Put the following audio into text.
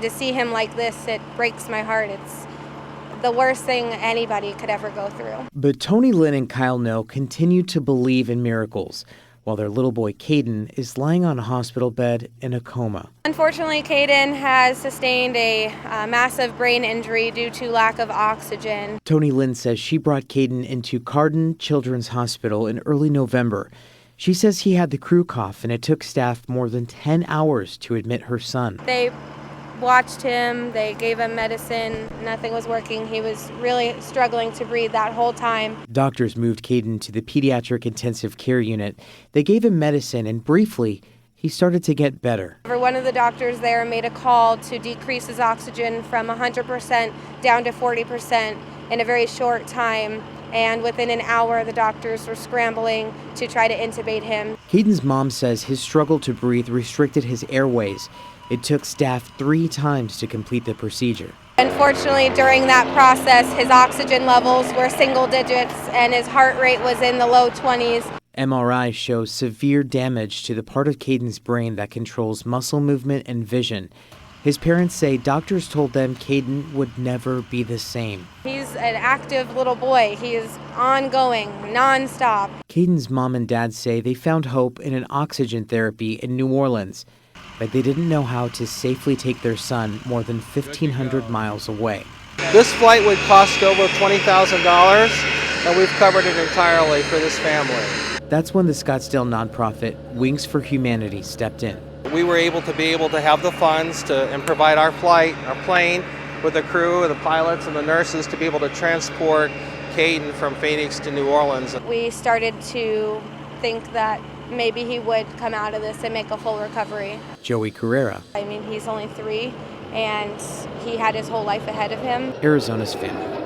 To see him like this, it breaks my heart. It's the worst thing anybody could ever go through. But Tony Lynn and Kyle No continue to believe in miracles, while their little boy Caden is lying on a hospital bed in a coma. Unfortunately, Caden has sustained a massive brain injury due to lack of oxygen. Tony Lynn says she brought Caden into Carden Children's Hospital in early November. She says he had the crew cough, and it took staff more than 10 hours to admit her son. They watched him, they gave him medicine, nothing was working. He was really struggling to breathe that whole time. Doctors moved Caden to the pediatric intensive care unit. They gave him medicine, and briefly, he started to get better. One of the doctors there made a call to decrease his oxygen from 100% down to 40% in a very short time. And within an hour, the doctors were scrambling to try to intubate him. Caden's mom says his struggle to breathe restricted his airways. It took staff 3 times to complete the procedure. Unfortunately, during that process, his oxygen levels were single digits and his heart rate was in the low 20s. MRI shows severe damage to the part of Caden's brain that controls muscle movement and vision. His parents say doctors told them Caden would never be the same. He's an active little boy. He is ongoing, nonstop. Caden's mom and dad say they found hope in an oxygen therapy in New Orleans, but they didn't know how to safely take their son more than 1,500 miles away. This flight would cost over $20,000, and we've covered it entirely for this family. That's when the Scottsdale nonprofit Wings for Humanity stepped in. We were able to have the funds and provide our plane with the crew, the pilots, and the nurses to be able to transport Caden from Phoenix to New Orleans. We started to think that maybe he would come out of this and make a full recovery. Joey Carrera. I mean, he's only 3, and he had his whole life ahead of him. Arizona's Family.